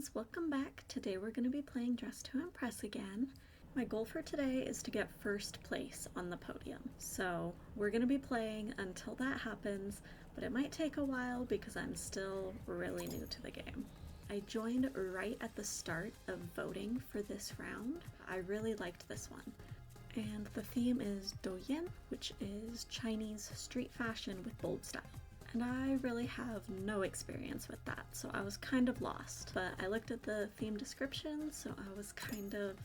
friends, welcome back. Today we're going to be playing Dress to Impress again. My goal for today is to get first place on the podium. So we're going to be playing until that happens, but it might take a while because I'm still really new to the game. I joined right at the start of voting for this round. I really liked this one. And the theme is Douyin, which is Chinese street fashion with bold style. And I really have no experience with that, so I was kind of lost. But I looked at the theme description, so I was kind of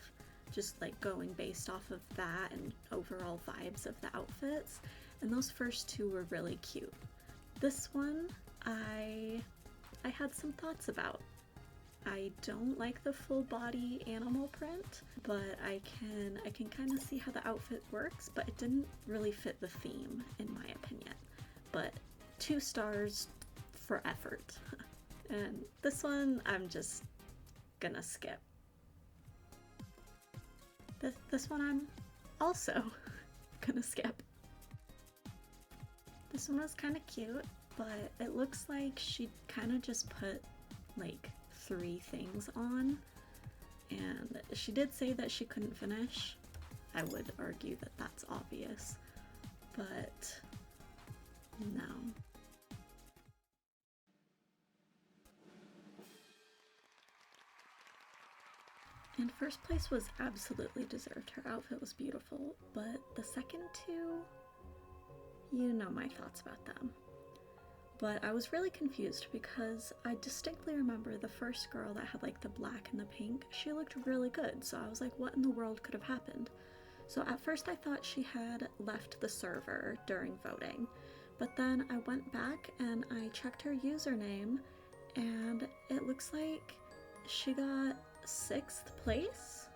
just like going based off of that and overall vibes of the outfits. And those first two were really cute. This one, I had some thoughts about. I don't like the full body animal print, but I can kind of see how the outfit works, but it didn't really fit the theme in my opinion. But 2 stars for effort. And this one I'm just gonna skip. This one I'm also gonna skip. This one was kind of cute, but it looks like she kind of just put like 3 things on, and she did say that she couldn't finish. I would argue that that's obvious, but no. And first place was absolutely deserved. Her outfit was beautiful, but the second 2, you know my thoughts about them. But I was really confused because I distinctly remember the first girl that had like the black and the pink, she looked really good. So I was like, what in the world could have happened? So at first I thought she had left the server during voting, but then I went back and I checked her username and it looks like she got 6th place?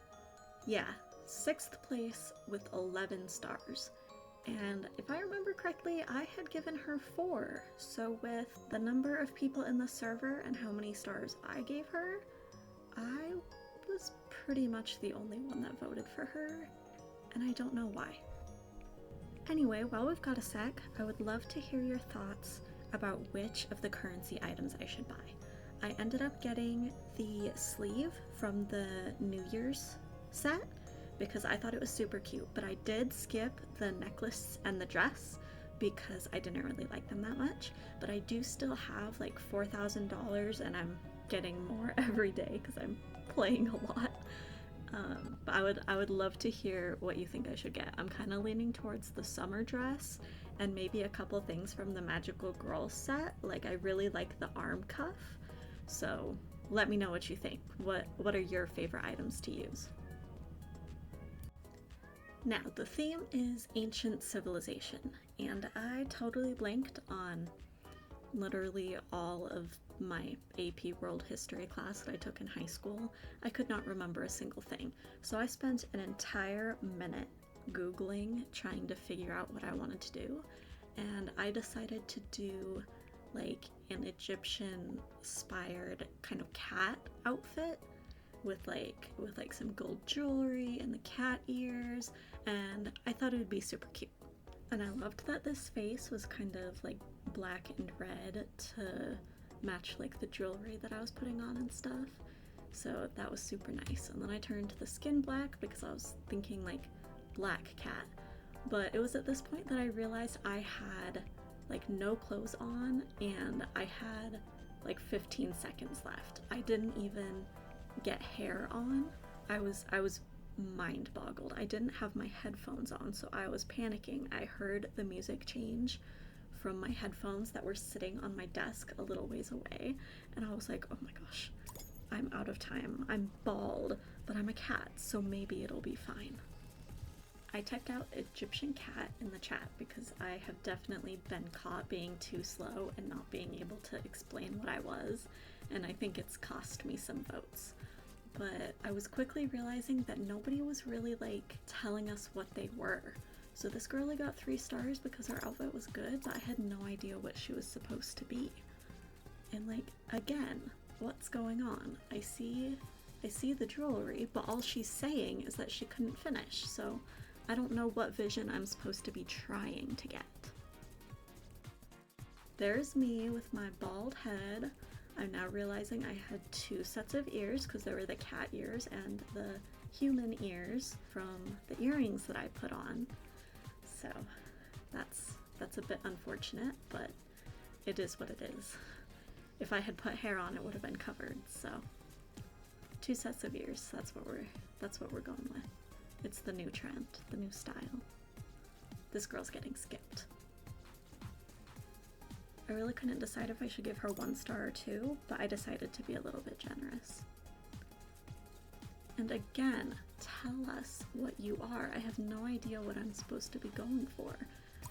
Yeah, 6th place with 11 stars. And if I remember correctly, I had given her 4. So with the number of people in the server and how many stars I gave her, I was pretty much the only one that voted for her, and I don't know why. Anyway, while we've got a sec, I would love to hear your thoughts about which of the currency items I should buy. I ended up getting the sleeve from the New Year's set because I thought it was super cute, but I did skip the necklace and the dress because I didn't really like them that much. But I do still have like $4,000 and I'm getting more every day because I'm playing a lot. But I would love to hear what you think I should get. I'm kind of leaning towards the summer dress and maybe a couple things from the Magical Girl set. Like I really like the arm cuff. So let me know what you think. What are your favorite items to use? Now, the theme is ancient civilization, and I totally blanked on literally all of my AP World History class that I took in high school. I could not remember a single thing. So I spent an entire minute Googling, trying to figure out what I wanted to do, and I decided to do like an Egyptian inspired kind of cat outfit with like some gold jewelry and the cat ears, and I thought it would be super cute. And I loved that this face was kind of like black and red to match like the jewelry that I was putting on and stuff. So that was super nice. And then I turned the skin black because I was thinking like black cat. But it was at this point that I realized I had like no clothes on and I had like 15 seconds left. I didn't even get hair on. I was mind boggled. I didn't have my headphones on, so I was panicking. I heard the music change from my headphones that were sitting on my desk a little ways away, and I was like, oh my gosh, I'm out of time. I'm bald, but I'm a cat, so maybe it'll be fine. I typed out Egyptian cat in the chat because I have definitely been caught being too slow and not being able to explain what I was, and I think it's cost me some votes. But I was quickly realizing that nobody was really like telling us what they were. So this girl only got 3 stars because her outfit was good, but I had no idea what she was supposed to be. And like, again, what's going on? I see the jewelry, but all she's saying is that she couldn't finish, so I don't know what vision I'm supposed to be trying to get. There's me with my bald head, I'm now realizing I had two sets of ears because there were the cat ears and the human ears from the earrings that I put on. So that's a bit unfortunate, but it is what it is. If I had put hair on, it would have been covered. So two sets of ears. That's what we're going with. It's the new trend, the new style. This girl's getting skipped. I really couldn't decide if I should give her 1 star or 2, but I decided to be a little bit generous. And again, tell us what you are. I have no idea what I'm supposed to be going for.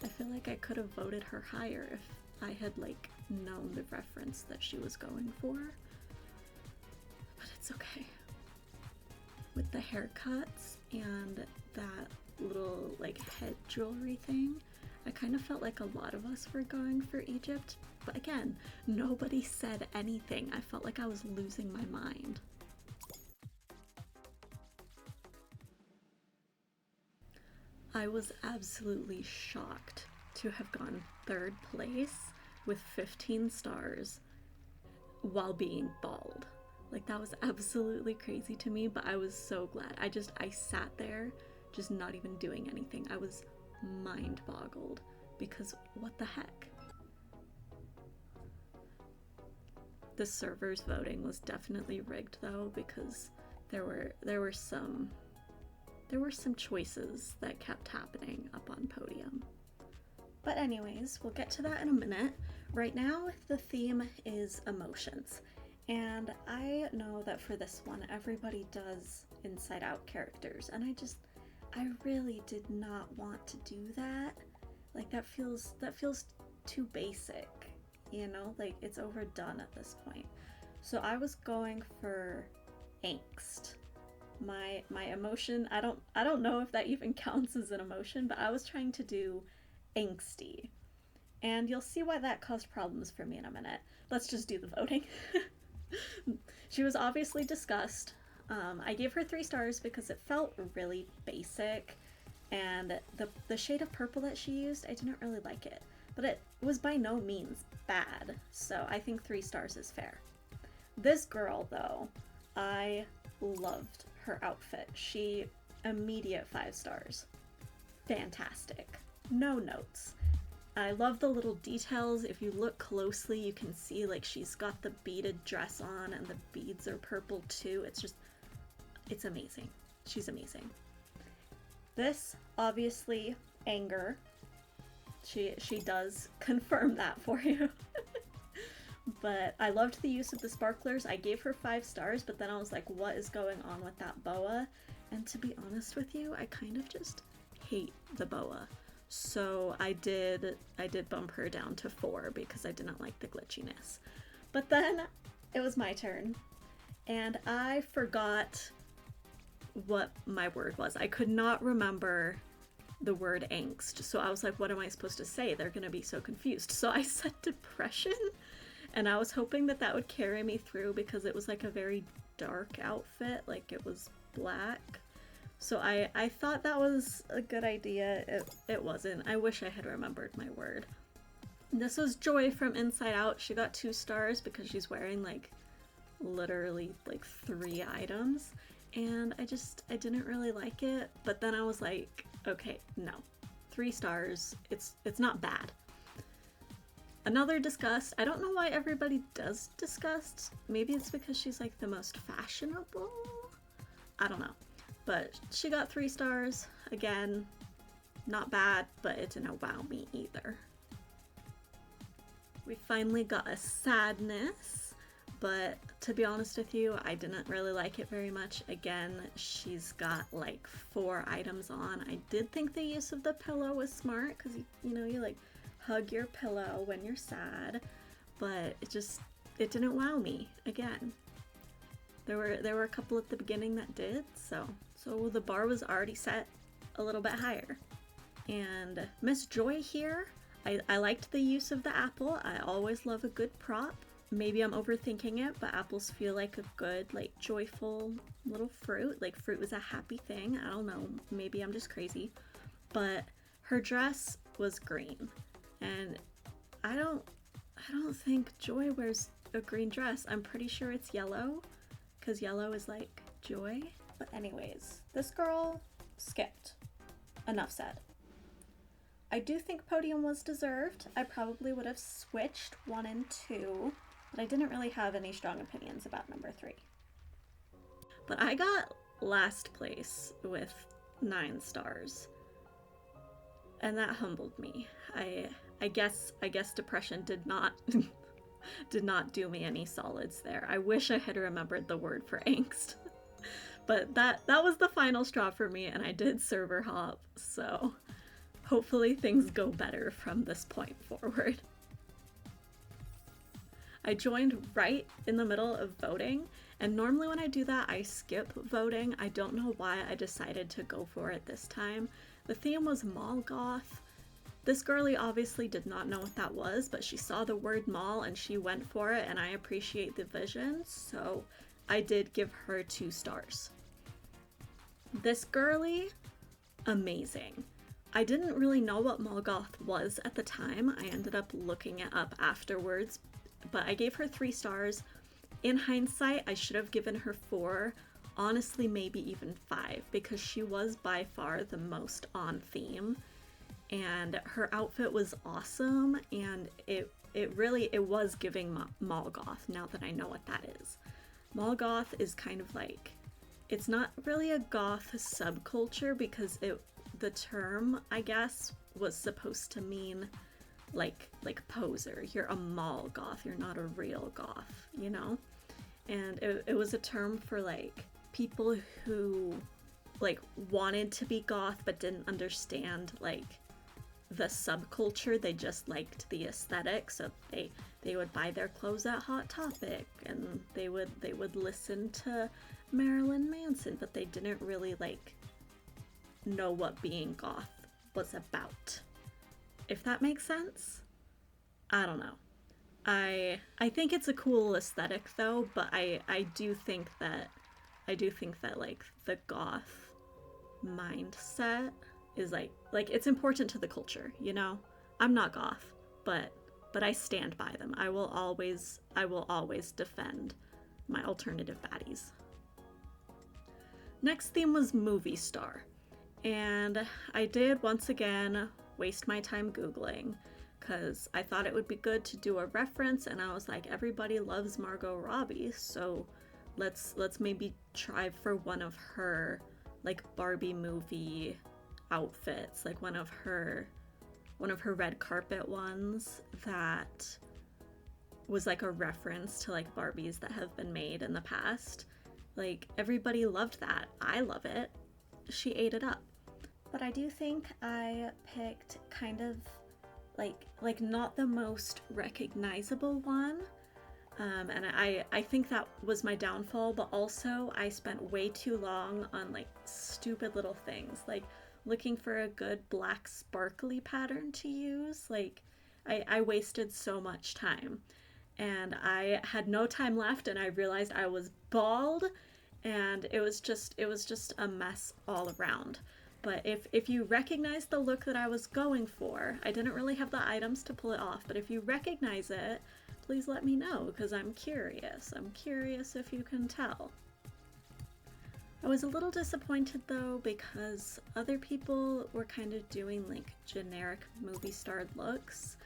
I feel like I could have voted her higher if I had like known the reference that she was going for. But it's okay. With the haircuts and that little like head jewelry thing, I kind of felt like a lot of us were going for Egypt, but again, nobody said anything. I felt like I was losing my mind. I was absolutely shocked to have gone 3rd place with 15 stars while being bald. Like, that was absolutely crazy to me, but I was so glad. I sat there just not even doing anything. I was mind boggled because what the heck? The server's voting was definitely rigged though, because there were some choices that kept happening up on podium. But anyways, we'll get to that in a minute. Right now, the theme is emotions. And I know that for this one, everybody does Inside Out characters, and I really did not want to do that. Like, that feels too basic, you know? Like, it's overdone at this point. So I was going for angst. My emotion, I don't know if that even counts as an emotion, but I was trying to do angsty. And you'll see why that caused problems for me in a minute. Let's just do the voting. She was obviously discussed. I gave her 3 stars because it felt really basic, and the shade of purple that she used, I didn't really like it. But it was by no means bad, so I think 3 stars is fair. This girl, though, I loved her outfit. She immediate 5 stars. Fantastic. No notes. I love the little details. If you look closely, you can see like she's got the beaded dress on and the beads are purple too. It's amazing. She's amazing. This, obviously, anger. She does confirm that for you. But I loved the use of the sparklers. I gave her 5 stars, but then I was like, what is going on with that boa? And to be honest with you, I kind of just hate the boa. So I did bump her down to 4 because I didn't like the glitchiness. But then it was my turn, and I forgot what my word was. I could not remember the word angst. So I was like, what am I supposed to say? They're gonna be so confused. So I said depression, and I was hoping that that would carry me through because it was like a very dark outfit, like it was black. So I thought that was a good idea. It wasn't. I wish I had remembered my word. This was Joy from Inside Out. She got 2 stars because she's wearing like literally like 3 items, and I didn't really like it. But then I was like, okay, no, 3 stars. It's not bad. Another disgust. I don't know why everybody does disgust. Maybe it's because she's like the most fashionable. I don't know. But she got 3 stars. Again, not bad, but it didn't wow me either. We finally got a sadness, but to be honest with you, I didn't really like it very much. Again, she's got like 4 items on. I did think the use of the pillow was smart because you like hug your pillow when you're sad, but it didn't wow me. Again, there were a couple at the beginning that did, so the bar was already set a little bit higher. And Miss Joy here, I liked the use of the apple. I always love a good prop. Maybe I'm overthinking it, but apples feel like a good, like, joyful little fruit. Like, fruit was a happy thing. I don't know, maybe I'm just crazy. But her dress was green, and I don't think Joy wears a green dress. I'm pretty sure it's yellow, because yellow is like joy. But anyways, this girl skipped. Enough said. I do think podium was deserved. I probably would have switched 1 and 2, but I didn't really have any strong opinions about number 3. But I got last place with 9 stars. And that humbled me. I guess depression did not did not do me any solids there. I wish I had remembered the word for angst. But that was the final straw for me, and I did server hop, so hopefully things go better from this point forward. I joined right in the middle of voting, and normally when I do that I skip voting. I don't know why I decided to go for it this time. The theme was mall goth. This girlie obviously did not know what that was, but she saw the word mall and she went for it, and I appreciate the vision, so I did give her 2 stars. This girlie, amazing. I didn't really know what mall goth was at the time. I ended up looking it up afterwards, but I gave her 3 stars. In hindsight, I should have given her 4, honestly maybe even 5, because she was by far the most on theme, and her outfit was awesome, and it was giving mall goth, now that I know what that is. Mall goth is kind of like, it's not really a goth subculture, because the term, I guess, was supposed to mean like poser. You're a mall goth, you're not a real goth, you know? And it was a term for like people who like wanted to be goth but didn't understand like the subculture. They just liked the aesthetic, so they would buy their clothes at Hot Topic, and they would listen to Marilyn Manson, but they didn't really like know what being goth was about. If that makes sense? I don't know. I think it's a cool aesthetic though, but I do think that like the goth mindset is like it's important to the culture, you know? I'm not goth, but I stand by them. I will always defend my alternative baddies. Next theme was movie star. And I did once again waste my time Googling, because I thought it would be good to do a reference, and I was like, everybody loves Margot Robbie, so let's maybe try for one of her like Barbie movie outfits, like one of her red carpet ones that was like a reference to like Barbies that have been made in the past. Like, everybody loved that. I love it. She ate it up. But I do think I picked kind of like not the most recognizable one. And I think that was my downfall, but also I spent way too long on like stupid little things, like looking for a good black sparkly pattern to use. Like I wasted so much time, and I had no time left, and I realized I was bald, and it was just a mess all around. But if you recognize the look that I was going for, I didn't really have the items to pull it off, but if you recognize it, please let me know, because I'm curious. I'm curious if you can tell. I was a little disappointed though, because other people were kind of doing like generic movie star looks.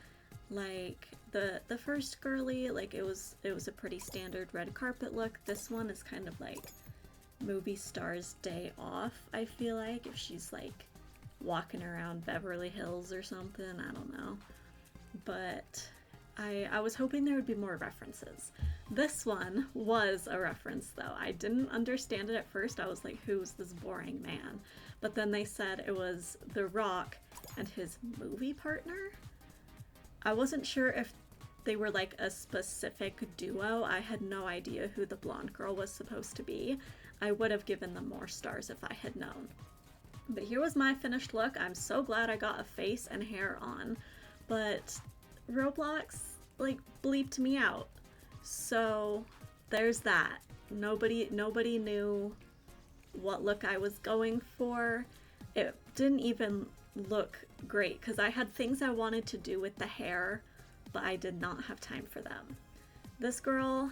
Like the first girly, like it was a pretty standard red carpet look. This one is kind of like movie star's day off, I feel like, if she's like walking around Beverly Hills or something, I don't know. But I was hoping there would be more references. This one was a reference though. I didn't understand it at first. I was like, who's this boring man? But then they said it was The Rock and his movie partner. I wasn't sure if they were like a specific duo. I had no idea who the blonde girl was supposed to be. I would have given them more stars if I had known. But here was my finished look. I'm so glad I got a face and hair on. But Roblox like bleeped me out. So there's that. Nobody knew what look I was going for. It didn't even look great because I had things I wanted to do with the hair, but I did not have time for them. This girl,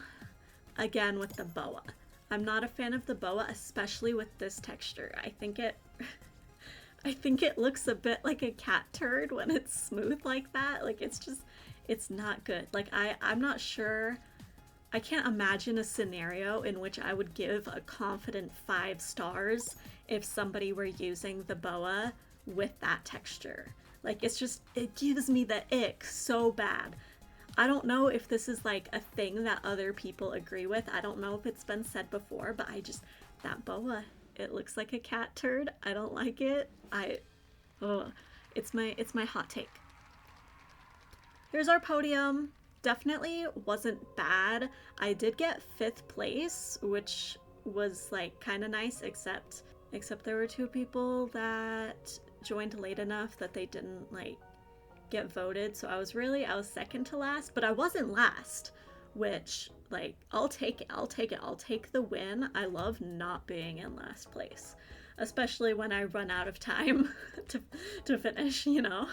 again with the boa. I'm not a fan of the boa, especially with this texture. I think it I think it looks a bit like a cat turd when it's smooth like that. Like it's not good. Like I'm not sure. I can't imagine a scenario in which I would give a confident 5 stars if somebody were using the boa with that texture. Like it gives me the ick so bad. I don't know if this is like a thing that other people agree with. I don't know if it's been said before, but that boa, it looks like a cat turd. I don't like it. It's my hot take. Here's our podium. Definitely wasn't bad. I did get 5th place, which was like kind of nice, except there were 2 people that joined late enough that they didn't like get voted. So I was second to last, but I wasn't last, which like I'll take it. I'll take the win. I love not being in last place, especially when I run out of time to finish, you know.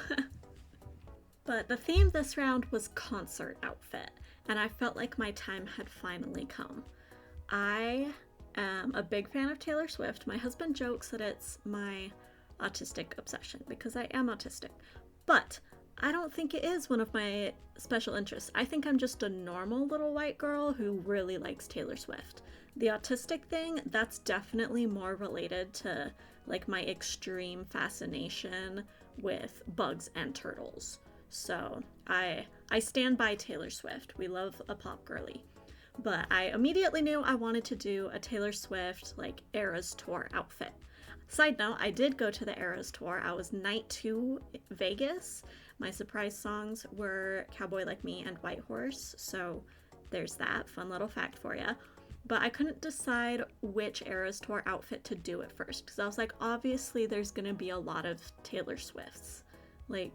But the theme this round was concert outfit, and I felt like my time had finally come. I am a big fan of Taylor Swift. My husband jokes that it's my autistic obsession because I am autistic, but I don't think it is one of my special interests. I think I'm just a normal little white girl who really likes Taylor Swift. The autistic thing, that's definitely more related to like my extreme fascination with bugs and turtles. So I stand by Taylor Swift. We love a pop girly. But I immediately knew I wanted to do a Taylor Swift like Eras Tour outfit. Side note, I did go to the Eras Tour. I was night 2 Vegas. My surprise songs were Cowboy Like Me and White Horse. So there's that fun little fact for you. But I couldn't decide which Eras Tour outfit to do at first, because I was like, obviously there's gonna be a lot of Taylor Swifts. Like,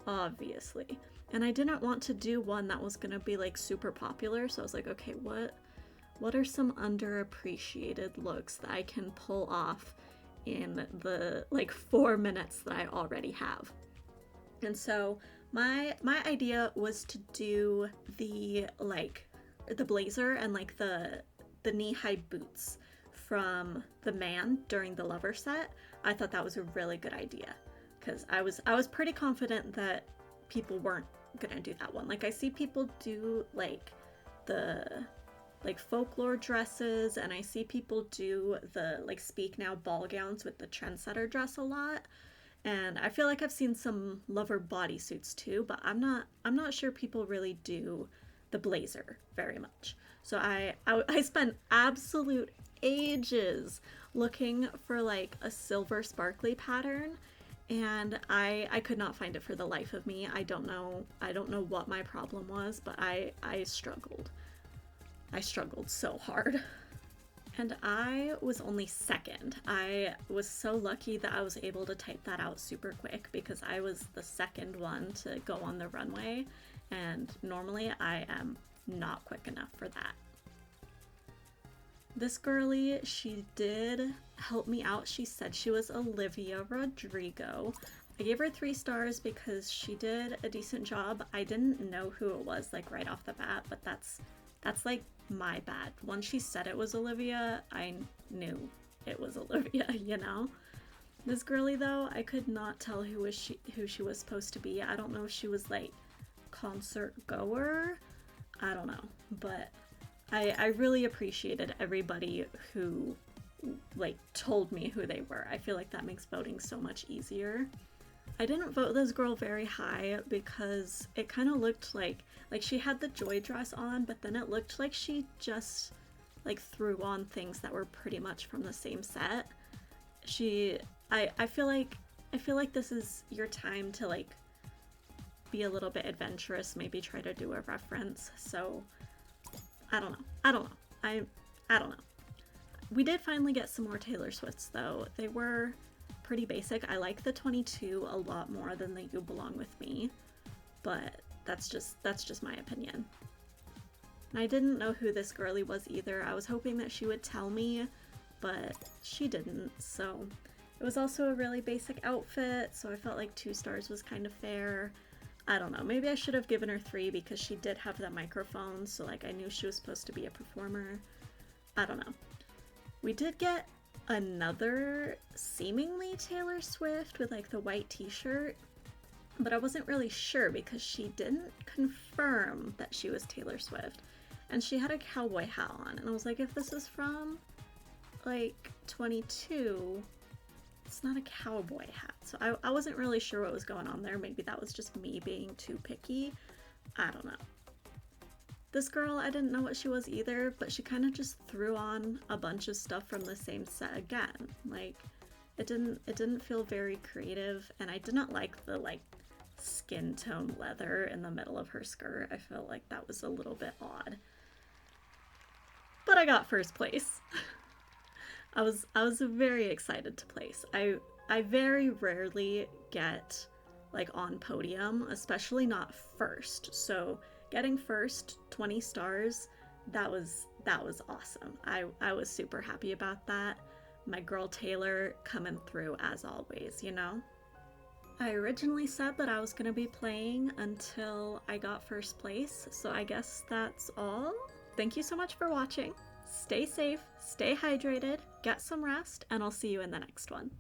obviously. And I didn't want to do one that was gonna be like super popular, so I was like, okay, what are some underappreciated looks that I can pull off in the like 4 minutes that I already have? And so my idea was to do the blazer and like the knee-high boots from The Man during the Lover set. I thought that was a really good idea, because I was pretty confident that people weren't gonna do that one. Like I see people do like the like folklore dresses, and I see people do the like Speak Now ball gowns with the trendsetter dress a lot. And I feel like I've seen some Lover bodysuits too, but I'm not sure people really do the blazer very much. So I spent absolute ages looking for like a silver sparkly pattern, and I could not find it for the life of me. I don't know what my problem was, but I struggled. I struggled so hard. And I was only second. I was so lucky that I was able to type that out super quick, because I was the second one to go on the runway, and normally I am not quick enough for that. This girlie, she did help me out. She said she was Olivia Rodrigo. I gave her 3 stars because she did a decent job. I didn't know who it was like right off the bat, but that's like my bad. Once she said it was Olivia, I knew it was Olivia, you know? This girlie though, I could not tell who she was supposed to be. I don't know if she was like concert goer. I don't know, but I really appreciated everybody who like told me who they were. I feel like that makes voting so much easier. I didn't vote this girl very high because it kind of looked like she had the Joy dress on, but then it looked like she just like threw on things that were pretty much from the same set. I feel like this is your time to like be a little bit adventurous, maybe try to do a reference. So I don't know. I don't know. We did finally get some more Taylor Swifts though. They were pretty basic. I like the 22 a lot more than the You Belong With Me, but that's just my opinion. And I didn't know who this girlie was either. I was hoping that she would tell me, but she didn't. So it was also a really basic outfit, so I felt like 2 stars was kind of fair. I don't know, maybe I should have given her 3 because she did have that microphone, so like I knew she was supposed to be a performer. I don't know. We did get another seemingly Taylor Swift with like the white t-shirt, but I wasn't really sure because she didn't confirm that she was Taylor Swift. And she had a cowboy hat on, and I was like, if this is from like 22, it's not a cowboy hat. So I wasn't really sure what was going on there. Maybe that was just me being too picky. I don't know. This girl, I didn't know what she was either, but she kind of just threw on a bunch of stuff from the same set again. Like, it didn't feel very creative, and I did not like the like skin tone leather in the middle of her skirt. I felt like that was a little bit odd. But I got first place. I was very excited to place. I very rarely get like on podium, especially not first. So getting first, 20 stars, that was awesome. I was super happy about that. My girl Taylor coming through as always, you know? I originally said that I was gonna be playing until I got first place, so I guess that's all. Thank you so much for watching. Stay safe, stay hydrated, get some rest, and I'll see you in the next one.